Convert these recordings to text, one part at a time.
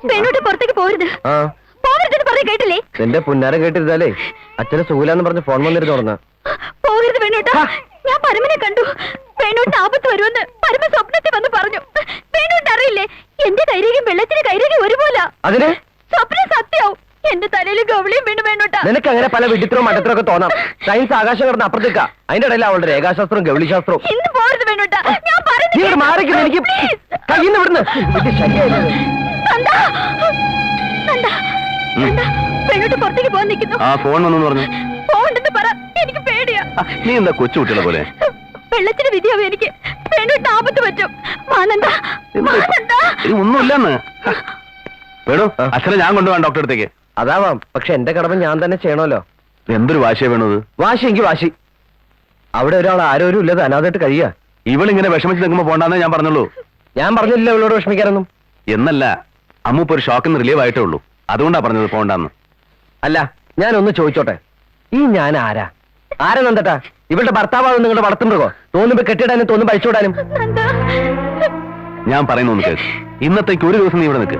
പെണ്ണോട്ട് പുറത്തേക്ക് പോരുത്. പോകരുതെന്ന് പറഞ്ഞ കേട്ടില്ലേ? എന്റെ പുന്നാരം കേട്ടിരുന്നാലേ അച്ഛനെ സുഖമില്ലാന്ന് പറഞ്ഞ് ഫോൺ വന്നിരുന്നു തുറന്ന. പോകരുത് വേണോട്ടാ. ഞാൻ പരമനെ കണ്ടു. വേണോട്ട് ആപത്ത് വരുമെന്ന് പരമ സ്വപ്നത്തിൽ വന്ന് പറഞ്ഞു. വേണോട്ട് അറിയില്ലേ, എന്റെ കൈരേഖയും വെള്ളത്തിന് കൈരേഖയും ഒരുപോലെ. അതിന് സ്വപ്നം സത്യവും. എന്റെ തലയിൽ ഗൗളിയും വീണ് വേണോട്ടാ. നിനക്ക് അങ്ങനെ പല വിഡിത്രവും മണ്ടത്തരവും ഒക്കെ തോന്നാം. സയൻസ് ആകാശം കിടന്ന് അപ്പുറത്തേക്കാ. അതിന്റെ ഇടയിൽ അവളുടെ രേഖാശാസ്ത്രവും ഗൗളിശാസ്ത്രവും. ഇന്ന് പോകരുത് വേണോട്ടാ. ഞാൻ മാറിക്കുന്നു. എനിക്ക് കയ്യിൽ നിന്ന് വിടുന്നു. വേണോട്ട് പുറത്തേക്ക് പോകാൻ നിൽക്കുന്നു. ഫോൺ വന്നു പറഞ്ഞു. പോകണ്ടെന്ന് പറ. എനിക്ക് പേടിയാ. നീ എന്താ കൊച്ചുകുട്ടികളെ പോലെ? വെള്ളത്തിന് വിധിയാവും എനിക്ക്. വേണോട്ട് ആപത്ത് പറ്റും. ഒന്നുമില്ലെന്ന് വേണു. അച്ഛനെ ഞാൻ കൊണ്ടുപോകാം ഡോക്ടറെ അടുത്തേക്ക്. അതാവാം, പക്ഷെ എന്റെ കടമ ഞാൻ തന്നെ ചെയ്യണമല്ലോ. എന്തൊരു വാശിയാ വേണത്? വാശി എനിക്ക് വാശി. അവിടെ ഒരാൾ ആരോരും ഇല്ലത് അനാഥായിട്ട് കഴിയാ. ഇവളിങ്ങനെ വിഷമിച്ച് നിൽക്കുമ്പോ പോണ്ടാന്നേ ഞാൻ പറഞ്ഞുള്ളൂ. ഞാൻ പറഞ്ഞില്ല ഇവളോട് വിഷമിക്കാനൊന്നും. എന്നല്ല, അമ്മൂപ്പ് ഒരു ഷോക്കിൽ നിന്ന് റിലീവ് ആയിട്ടേ ഉള്ളൂ. അതുകൊണ്ടാ പറഞ്ഞത് പോണ്ടാന്ന്. അല്ല, ഞാനൊന്ന് ചോദിച്ചോട്ടെ, ഈ ഞാൻ ആരാ? ആരാ നന്ദട്ടാ? ഇവളുടെ ഭർത്താവാകും നിങ്ങളുടെ വളർത്തുമൃഗോ? തോന്നുമ്പോ കെട്ടിടാനും തോന്നുമ്പോ അഴിച്ചുവിടാനും. ഞാൻ പറയുന്നു ഒന്ന് കേൾക്ക്. ഇന്നത്തേക്ക് ഒരു ദിവസം നീ ഇവിടെ നിൽക്ക്.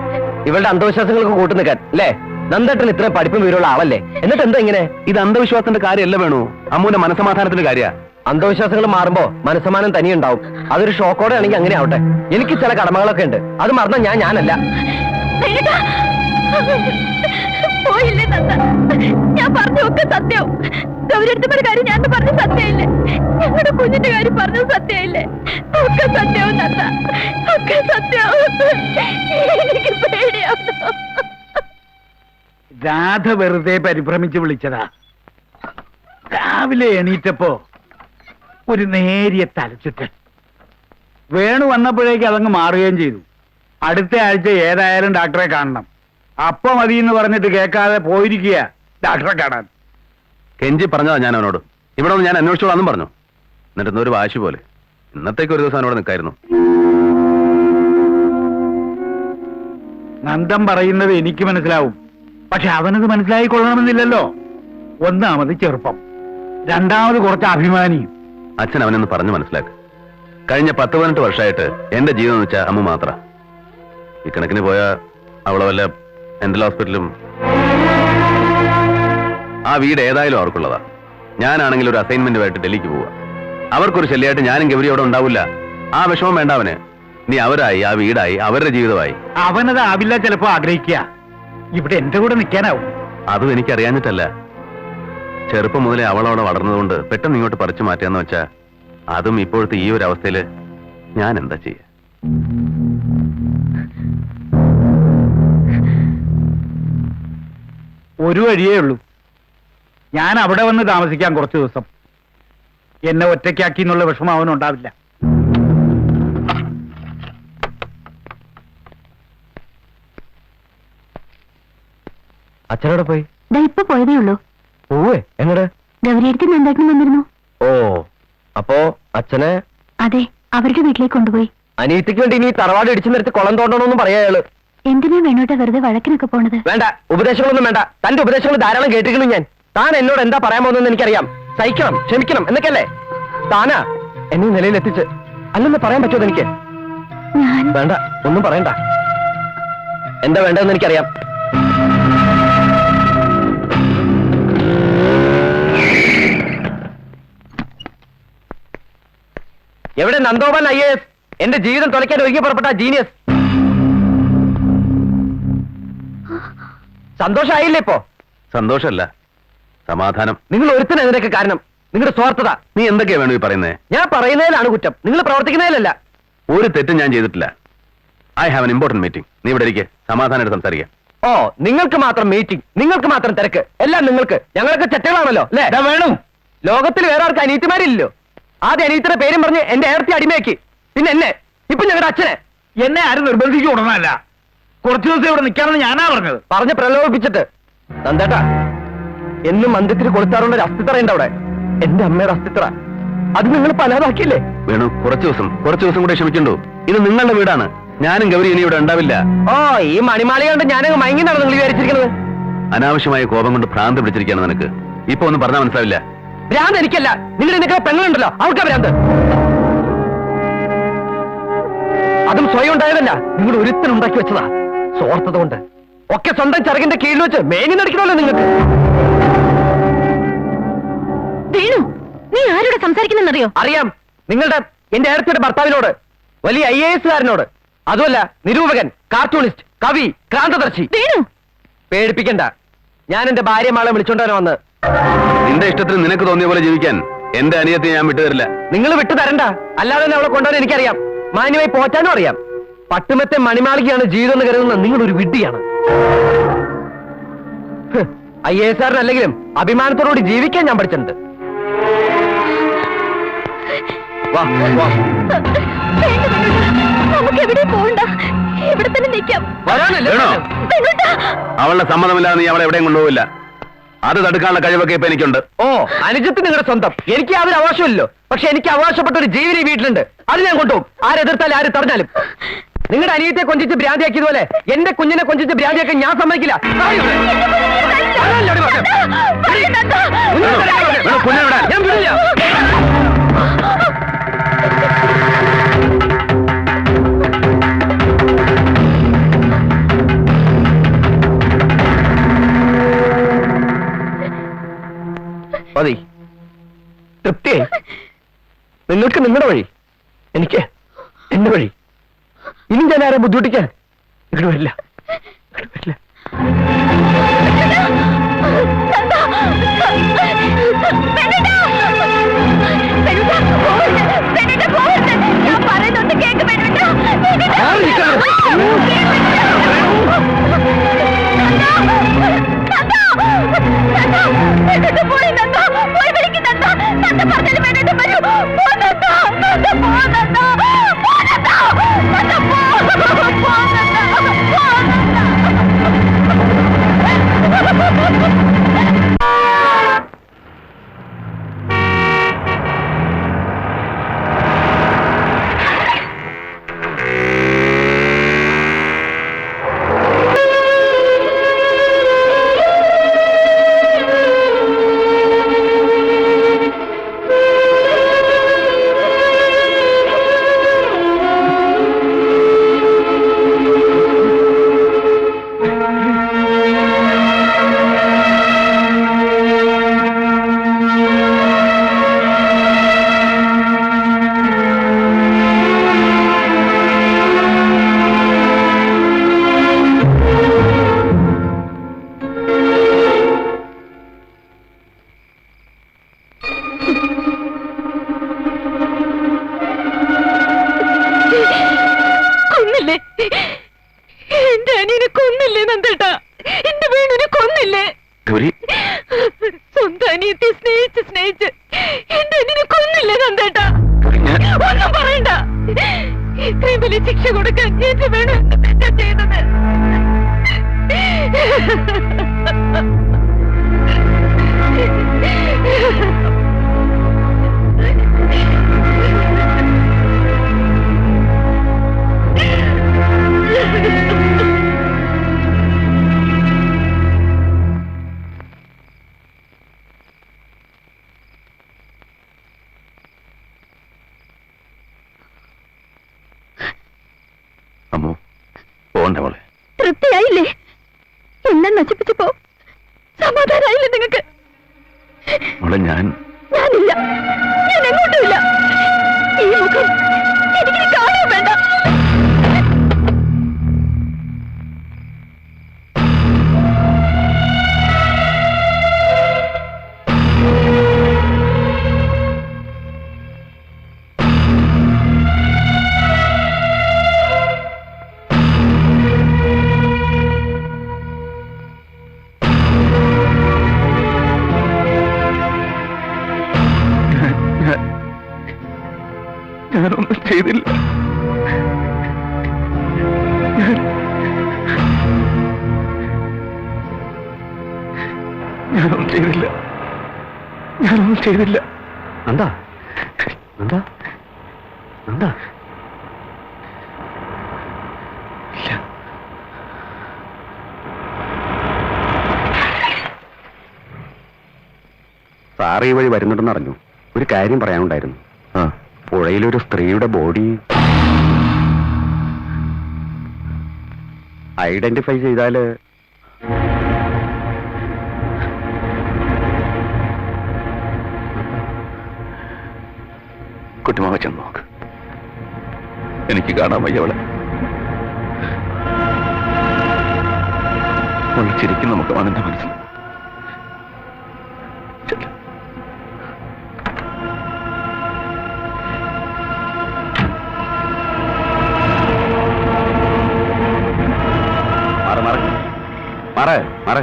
ഇവളുടെ അന്ധവിശ്വാസങ്ങൾക്ക് കൂട്ടു നിൽക്കാൻ അല്ലേ? നന്ദേട്ടൻ ഇത്രയും പഠിപ്പും വിവരമുള്ള ആളല്ലേ, എന്നിട്ട് എന്താ ഇങ്ങനെ? ഇത് അന്ധവിശ്വാസത്തിന്റെ കാര്യമല്ല വേണു, അമ്മൂന്റെ മനസമാധാനത്തിന്റെ കാര്യ. അന്ധവിശ്വാസങ്ങൾ മാറുമ്പോ മനസ്സമാനം തനിയുണ്ടാവും. അതൊരു ഷോക്കോടെ ആണെങ്കിൽ അങ്ങനെ ആവട്ടെ. എനിക്ക് ചില കടമകളൊക്കെ ഉണ്ട്. അത് മറന്ന ഞാനല്ല. പോയില്ലേ നന്ദ? ഞാൻ പറഞ്ഞൊക്കെ സത്യവും. ഗൗരിയടുത്തമ്മയുടെ കാര്യം ഞാൻ പറഞ്ഞ സത്യമില്ലേ? ഞങ്ങളുടെ കുഞ്ഞിന്റെ കാര്യം പറഞ്ഞത് സത്യമില്ലേ? ഒക്കെ സത്യവും നന്ദ, ഒക്കെ സത്യവും. എനിക്ക് പേടിയാവുന്നു. രാധ വെറുതെ പരിഭ്രമിച്ച് വിളിച്ചതാ. രാവിലെ എണീറ്റപ്പോ ഒരു നേരിയ തലച്ചുറ്റൽ. വേണു വന്നപ്പോഴേക്ക് അതങ്ങ് മാറുകയും ചെയ്തു. അടുത്ത ആഴ്ച ഏതായാലും ഡോക്ടറെ കാണണം. അപ്പൊ മതി എന്ന് പറഞ്ഞിട്ട് കേൾക്കാതെ പോയിരിക്കുക ഡോക്ടറെ കാണാൻ. കെഞ്ചി പറഞ്ഞതാ ഞാൻ അവനോട്. ഇവിടെ ഒന്ന് ഞാൻ അന്വേഷിച്ചോളാന്നും പറഞ്ഞു. എന്നിട്ട് ഒരു വാശി പോലെ ഇന്നത്തേക്ക് ഒരു ദിവസം അവനോട് നിൽക്കായിരുന്നു. നന്ദൻ പറയുന്നത് എനിക്ക് മനസ്സിലാവും, പക്ഷെ അവനത് മനസ്സിലായിക്കൊള്ളണമെന്നില്ലല്ലോ. ഒന്നാമത് ചെറുപ്പം, രണ്ടാമത് കുറച്ച് അഭിമാനിയും. അച്ഛൻ അവനൊന്ന് പറഞ്ഞു മനസ്സിലാക്കുക. കഴിഞ്ഞ 10-18 വർഷമായിട്ട് എന്റെ ജീവിതം എന്ന് വെച്ചാൽ അമ്മ മാത്ര. ഈ കണക്കിന് പോയാ അവളെ വല്ല മെന്റൽ ഹോസ്പിറ്റലും. ആ വീട് ഏതായാലും അവർക്കുള്ളതാ. ഞാനാണെങ്കിൽ ഒരു അസൈൻമെന്റുമായിട്ട് ഡൽഹിക്ക് പോവുക. അവർക്കൊരു ശല്യമായിട്ട് ഞാനും ഗൗരി അവിടെ ഉണ്ടാവില്ല. ആ വിഷമം വേണ്ട അവന്. നീ അവരായി, ആ വീടായി, അവരുടെ ജീവിതമായി. അവനത് ആവില്ല ചിലപ്പോ ആഗ്രഹിക്കുക. ഇവിടെ എന്റെ കൂടെ നിൽക്കാനാവും. അതും എനിക്കറിയാഞ്ഞിട്ടല്ല. ചെറുപ്പം മുതലേ അവളവിടെ വളർന്നതുകൊണ്ട് പെട്ടെന്ന് ഇങ്ങോട്ട് പറിച്ചു മാറ്റാന്ന് വെച്ചാ അതും ഇപ്പോഴത്തെ ഈ ഒരു അവസ്ഥയില് ഞാൻ എന്താ ചെയ്യാ? ഒരു വഴിയേ ഉള്ളൂ. ഞാൻ അവിടെ വന്ന് താമസിക്കാൻ കുറച്ചു ദിവസം. എന്നെ ഒറ്റയ്ക്കാക്കി എന്നുള്ള വിഷമം അവനുണ്ടാവില്ല. അച്ഛനോടെ പോയി? ഇപ്പൊ പോയതേ ഉള്ളൂ. പോവേ? എങ്ങടെ? ഗൗരിയടുത്ത് നന്ദേട്ടനും വന്നിരുന്നു. ഓ, അപ്പോ അച്ഛനെ? അതെ, അവരുടെ വീട്ടിലേക്ക് കൊണ്ടുപോയി. അനിയത്തിക്ക് വേണ്ടി ഇനി തറവാട് ഇടിച്ചു നിർത്തി കുളം തോണ്ടണമെന്നും പറയാ അയാള്. എന്തിനാ വേണോട്ടെ വെറുതെ വഴക്കിനൊക്കെ പോണത്? വേണ്ട, ഉപദേശങ്ങളൊന്നും വേണ്ട. തന്റെ ഉപദേശങ്ങൾ ധാരാളം കേട്ടിരിക്കുന്നു ഞാൻ. താൻ എന്നോട് എന്താ പറയാൻ പോകുന്നതെന്ന് എനിക്കറിയാം. സഹിക്കണം, ക്ഷമിക്കണം എന്നൊക്കെയല്ലേ? താനാ എന്നെ നിലയിലെത്തിച്ച്. അല്ലെന്ന് പറയാൻ പറ്റുമോ എനിക്ക്? വേണ്ട, ഒന്നും പറയണ്ട. എന്താ വേണ്ടതെന്ന് എനിക്കറിയാം. എവിടെ നന്ദോപൻ IAS? എന്റെ ജീവിതം തുലയ്ക്കാൻ ഒരുങ്ങി പുറപ്പെട്ട ജീനിയസ്. സന്തോഷമായില്ലേ ഇപ്പോ? സന്തോഷമല്ല, സമാധാനം. നിങ്ങൾ ഒരുത്തന ഇതിനൊക്കെ കാരണം. നിങ്ങളുടെ സ്വാർത്ഥത. നീ എന്തൊക്കെയാ വേണു ഈ പറയുന്നേ? ഞാൻ പറയുന്നതിലാണ് കുറ്റം, നിങ്ങൾ പ്രവർത്തിക്കുന്നതിലല്ല. ഒരു തെറ്റും ഞാൻ ചെയ്തിട്ടില്ല. I have an important meeting. നീ ഇവിടെ ഇരിക്കെ, സമാധാനമായിട്ട് സംസാരിക്കാം. ഓ, നിങ്ങൾക്ക് മാത്രം മീറ്റിംഗ്, നിങ്ങൾക്ക് മാത്രം തിരക്ക്, എല്ലാം നിങ്ങൾക്ക്. ഞങ്ങളൊക്കെ ചെറ്റകളാണല്ലോ അല്ലേ? വേണു, ലോകത്തിൽ വേറെ ആർക്ക് അനീതിമാരില്ലല്ലോ. ആദ്യം അനീതിയുടെ പേരും പറഞ്ഞ് എന്റെ ഏർത്തി അടിമയാക്കി, പിന്നെ എന്നെ, ഇപ്പൊ ഞങ്ങളുടെ അച്ഛനെ. എന്നെ ആരും നിർബന്ധിച്ചു കൊടുക്കുന്നതല്ല. കുറച്ചു ദിവസം ഇവിടെ നിൽക്കാമെന്ന് ഞാനാ പറഞ്ഞത്. പറഞ്ഞ് പ്രലോഭിപ്പിച്ചിട്ട്. നന്ദേട്ടാ, എന്നും മന്ദിരത്തിൽ കൊടുത്താറുള്ള ഒരു അസ്ഥിത്ര ഉണ്ട് അവിടെ. എന്റെ അമ്മയുടെ അസ്ഥിത്ര. അത് നിങ്ങൾ പലാതാക്കിയില്ലേ? വേണു, കുറച്ചു ദിവസം കൂടെ ക്ഷമിക്കണ്ടോ? ഇത് നിങ്ങളുടെ വീടാണ്. ഞാനും ഗൗരി ഇനി ഇവിടെ ഉണ്ടാവില്ല. ഓ, ഈ മണിമാളി കൊണ്ട് ഞാനങ്ങ് മയങ്ങിനാണ് നിങ്ങൾ വിചാരിച്ചിരിക്കുന്നത്. അനാവശ്യമായ കോപം കൊണ്ട് ഭ്രാന്ത് പിടിച്ചിരിക്കുകയാണ് നിനക്ക്. ഇപ്പൊ ഒന്നും പറഞ്ഞാൽ മനസ്സിലാവില്ല. ഭ്രാന്ത് എനിക്കല്ല, നിങ്ങൾ നിൽക്കുന്ന പെണ്ണുണ്ടല്ലോ അവൾക്കാ ഭ്രാന്ത്. അതും സ്വയം ഉണ്ടായതല്ല, നിങ്ങൾ ഒരുത്തനുണ്ടാക്കി വെച്ചതാ. സ്വാർത്ഥത കൊണ്ട് ഒക്കെ സ്വന്തം ചെറുകിന്റെ കീഴിൽ വെച്ച് മേനി നടിക്കണമല്ലോ നിങ്ങൾക്ക്. വേണു, നീ ആരോട് സംസാരിക്കുന്നെന്നറിയോ? അറിയാം, എന്റെ ഏടത്തിയുടെ ഭർത്താവിനോട്, വലിയ IAS കാരനോട്. അതുമല്ല, നിരൂപകൻ, കാർട്ടൂണിസ്റ്റ്, കവി, ക്രാന്തദർശി. വേണു, പേടിപ്പിക്കണ്ട. ഞാൻ എന്റെ ഭാര്യമാളെ വിളിച്ചോണ്ടാണ് വന്ന്. നിന്റെ ഇഷ്ടത്തിന് നിനക്ക് തോന്നിയ പോലെ ജീവിക്കാൻ എന്റെ അനിയത്തെ ഞാൻ വിട്ടുതരില്ല. നിങ്ങൾ വിട്ടു തരണ്ട. അല്ലാതെ തന്നെ അവളെ കൊണ്ടുവരാൻ എനിക്കറിയാം. മാന്യമായി പോറ്റാനും അറിയാം. പട്ടുമത്തെ മണിമാളികയാണ് ജീവിതം എന്ന് കരുതുന്ന നിങ്ങളൊരു വിഡ്ഢിയാണ്. IAS കാരനല്ലെങ്കിലും അഭിമാനത്തോടുകൂടി ജീവിക്കാൻ ഞാൻ പഠിച്ചിട്ടുണ്ട്. വാ വാ, നമുക്ക് എവിടെ പോകണ്ട, ഇവിടെ തന്നെ നിൽക്കാം. വരാനല്ലേ? വേണോ? അവളുടെ സമ്മതമില്ലാതെ നീ അവളെ എവിടെയും കൊണ്ടുപോകില്ല. അത് തടുക്കാനുള്ള കഴിവൊക്കെ ഇപ്പൊ എനിക്കുണ്ട്. ഓ, അനുജത്ത് നിങ്ങളുടെ സ്വന്തം. എനിക്ക് യാതൊരു അവകാശമില്ലല്ലോ. പക്ഷെ എനിക്ക് അവകാശപ്പെട്ട ഒരു ജീവിതം ഈ വീട്ടിലുണ്ട്. അത് ഞാൻ കൊണ്ടുപോകും. ആരെതിർത്താലും ആര് തടഞ്ഞാലും. നിങ്ങളുടെ അനിയത്തെ കൊഞ്ചിച്ച് ഭ്രാന്തിയാക്കിയതുപോലെ എന്റെ കുഞ്ഞിനെ കൊഞ്ചിച്ച് ഭ്രാന്തിയാക്കാൻ ഞാൻ സമ്മതിക്കില്ല. ഞാൻ വിടില്ല. മതി, തൃപ്തിയായി. നിങ്ങൾക്ക് നിങ്ങളുടെ വഴി, എനിക്ക് എന്റെ വഴി. ഇനി ഞാൻ ആരെ ബുദ്ധിമുട്ടിക്കാൻ ഇങ്ങോട്ട് വരില്ല. ഞാൻ പറയുന്നുണ്ട് കേക്ക്. എന്റെ അനിയനെ കൊന്നില്ലേ നന്ദേട്ടാ? എന്റെ വേണുവിനെ കൊന്നില്ലേ? സ്വന്തം അനിയത്തെ സ്നേഹിച്ച് എന്റെ അനിയനെ കൊന്നില്ലേ നന്ദേട്ടാ? ഒന്നും പറയണ്ട. ഇത്രയും വലിയ ശിക്ഷ കൊടുക്കാൻ എന്റെ വേണു എന്ത് തെറ്റാ ചെയ്തത്? അമ്മോ, പോകണ്ട മോളെ. തൃപ്തിയായില്ലേ? എല്ലാം നശിപ്പിച്ചപ്പോ സമാധാനായില്ലേ നിങ്ങൾക്ക്? മോളെ, ഞാനില്ല, ഞാൻ എങ്ങോട്ടുമില്ല. ഈ മുഖം എനിക്ക് കാണാൻ വേണ്ട. ഞാനൊന്നും ചെയ്തില്ല. ഞാനൊന്നും ചെയ്തില്ല. എന്താ എന്താ എന്താ? സാറ് ഈ വഴി വരുന്നുണ്ടെന്ന് അറിഞ്ഞു. ഒരു കാര്യം പറയാനുണ്ടായിരുന്നു. പുഴയിലൊരു സ്ത്രീയുടെ ബോഡി. ഐഡന്റിഫൈ ചെയ്താല് കുട്ടിമാവ ചെന്ന് നോക്ക്. എനിക്ക് കാണാൻ വയ്യ അവളെ. ഒളിച്ചിരിക്കും നമുക്ക് അവന്റെ മനസ്സിൽ. മാറ മാറ.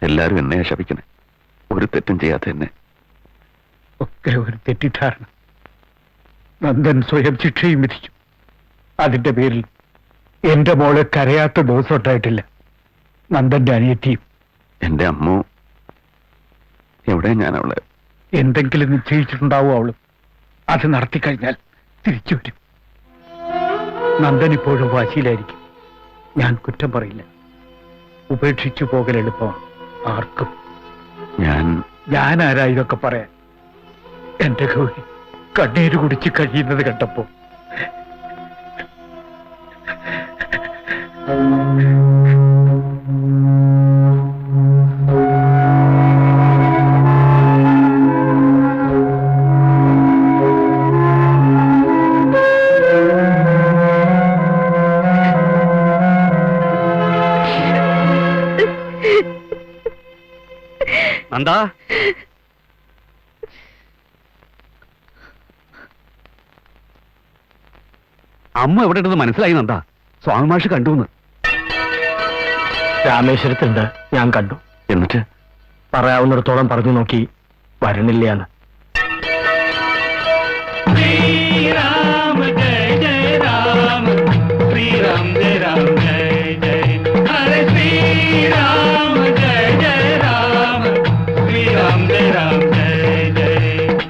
എല്ലാരും എന്നെ ശപിക്കണേ, ഒരു തെറ്റും ചെയ്യാത്ത എന്നെ. ഒക്കെ ഒരു തെറ്റിദ്ധാരണ. നന്ദൻ സ്വയം ശിക്ഷയും വിധിച്ചു. അതിന്റെ പേരിൽ എന്റെ മോളെ കരയാത്ത ദിവസം ഉണ്ടായിട്ടില്ല. നന്ദന്റെ അനിയത്തിയും. എന്റെ അമ്മ എവിടെ? ഞാൻ അവളെ എന്തെങ്കിലും നിശ്ചയിച്ചിട്ടുണ്ടാവും അവള്. അത് നടത്തിക്കഴിഞ്ഞാൽ തിരിച്ചു വരും. നന്ദൻ ഇപ്പോഴും വാശിയിലായിരിക്കും. ഞാൻ കുറ്റം പറയില്ല. ഉപേക്ഷിച്ചു പോകൽ എളുപ്പമാണ് ആർക്കും. ഞാൻ ആരാ ഇതൊക്കെ പറയാൻ? എന്റെ ഗൗരി കണ്ണീര് കുടിച്ച് കഴിയുന്നത് കണ്ടപ്പോ നന്ദാ, അമ്മ എവിടെ ഉണ്ടെന്ന് മനസ്സിലായി നന്ദാ. സ്വാമി മാഷ് കണ്ടുന്ന്. രാമേശ്വരത്തുണ്ട്, ഞാൻ കണ്ടു. എന്നിട്ട് പറയാവുന്നിടത്തോളം പറഞ്ഞു നോക്കി, വരണില്ലാന്ന്. ശ്രീരാം ജയ ജയ രാം, ശ്രീരാം ജയ രാം ജയ ജയ, ഹരേ ശ്രീരാം ജയ ജയ രാം, ശ്രീരാം ജയ രാം ജയ ജയ.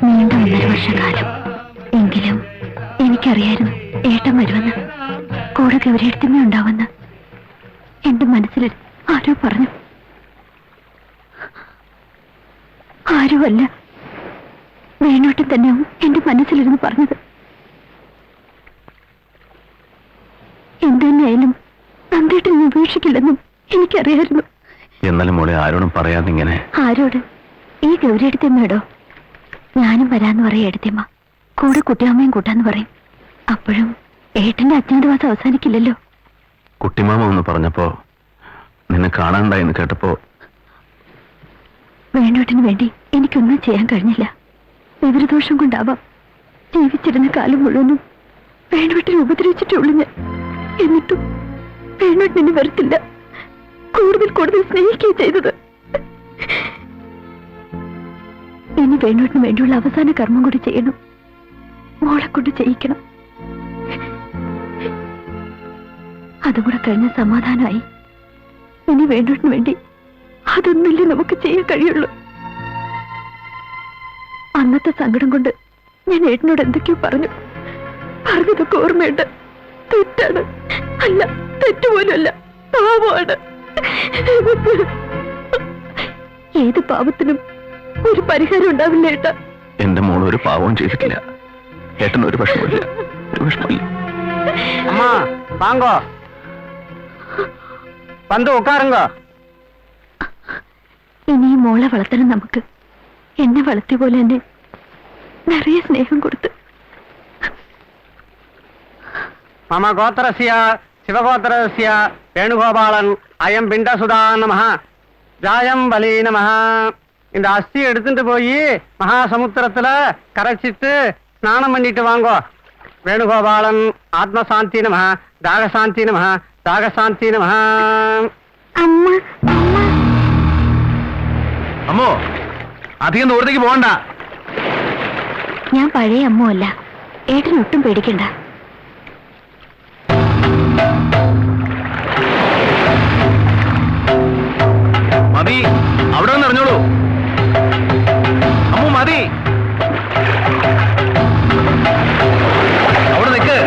നീണ്ട 5 വർഷക്കാലം എങ്കിലും എനിക്കറിയായിരുന്നു ഏട്ടൻ വരുമെന്ന്, കൂടെ ഗൗരിയെടുത്തമ്മ ഉണ്ടാവുമെന്ന്. എന്റെ മനസ്സിൽ ആരോ പറഞ്ഞു. ആരുമല്ല, വേണോട്ടം തന്നെയാവും എന്റെ മനസ്സിലിരുന്ന് പറഞ്ഞത്. എന്തുതന്നെയായാലും നന്ദേട്ടനെ ഉപേക്ഷിക്കില്ലെന്നും എനിക്കറിയായിരുന്നു. എന്നാലും മോളെ ആരോടും പറയാതിങ്ങനെ. ആരോട്? ഈ ഗൗരിയെടുത്തമ്മയോടോ? ഞാനും വരാന്ന് പറയും എടുത്തമ്മ. കൂടെ കുട്ടിയമ്മയും കൂട്ടാന്ന് പറയും. അപ്പോഴും ഏട്ടന്റെ അജ്ഞാതവാസം അവസാനിക്കില്ലല്ലോ. കുട്ടിമാമ ഒന്ന് പറഞ്ഞപ്പോ, നിന്നെ കാണാണ്ടായെന്ന് കേട്ടപ്പോ, വേണോട്ടിന് വേണ്ടി എനിക്കൊന്നും ചെയ്യാൻ കഴിഞ്ഞില്ല. വിവരദോഷം കൊണ്ടാവാം. ജീവിച്ചിരുന്ന കാലം മുഴുവനും വേണോട്ടിനെ ഉപദ്രവിച്ചിട്ടുള്ളൂ ഞാൻ. എന്നിട്ടും വേണോട്ടിനെ വരത്തില്ല. കൂടുതൽ കൂടുതൽ സ്നേഹിക്കുകയും ചെയ്തത്. ഇനി വേണോട്ടിന് വേണ്ടിയുള്ള അവസാന കർമ്മം കൂടി ചെയ്യണം. മോളെ കൊണ്ട് ചെയ്യിക്കണം. അതുകൂടെ കഴിഞ്ഞ സമാധാനമായി. ഇനി വേണ്ടോട്ടിന് വേണ്ടി അതൊന്നല്ലേ നമുക്ക് ചെയ്യാൻ കഴിയുള്ളൂ. അന്നത്തെ സങ്കടം കൊണ്ട് ഞാൻ ഏട്ടനോട് എന്തൊക്കെയോ പറഞ്ഞതൊക്കെ ഓർമ്മയുണ്ട്. തെറ്റാണ്. അല്ല, തെറ്റുപോലല്ല, പാവമാണ്. ഏത് പാവത്തിനും ഒരു പരിഹാരം ഉണ്ടാവില്ല ഏട്ടാ. എന്റെ മോൾ ഒരു പാവവും ചെയ്തിട്ടില്ല. ഏട്ടൻ ഒരു വിഷമമില്ല, ഒരു വിഷമമില്ല. അമ്മ വാങ്ങോ, വന്ന് ഉക്കാറുങ്കോ. ഇനി ഈ മോളെ വളർത്തണം നമുക്ക്. എന്നെ വളർത്തിയ പോലെ തന്നെ നിറയെ സ്നേഹം കൊടുത്ത്. മമ ഗോത്രസ്യ ശിവഗോത്രസ്യ വേണുഗോപാലൻ അയം പിണ്ടസുധാ നമഃ ஜாயம் பலி நமஹ. இந்த அஸ்தி எடுத்துட்டு போய் மகாசமுத்திரத்துல கரைச்சிட்டு ஸ்நானம் பண்ணிட்டு வாங்கோ. வேணுகோபாலன் ஆத்மசாந்தி நமஹ, தாகசாந்தி நமஹ, தாகசாந்தி நமஹ. അമ്മോ, അധികം ദൂരത്തേക്ക് പോകണ്ട. ഞാൻ പഴയ അമ്മ അല്ല, ഏട്ടൻ ഒട്ടും പേടിക്കണ്ട. മതി, അവിടെ നിന്ന് ഇറങ്ങോളൂ. അമ്മു മതി, അവിടെ നിൽക്ക്.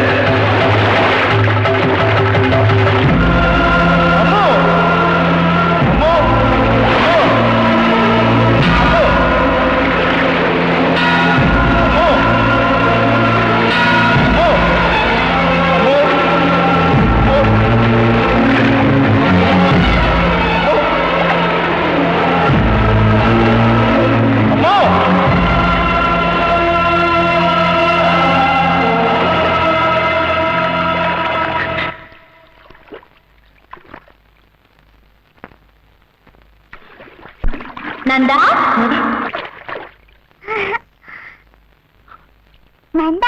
നന്ദ, നന്ദ,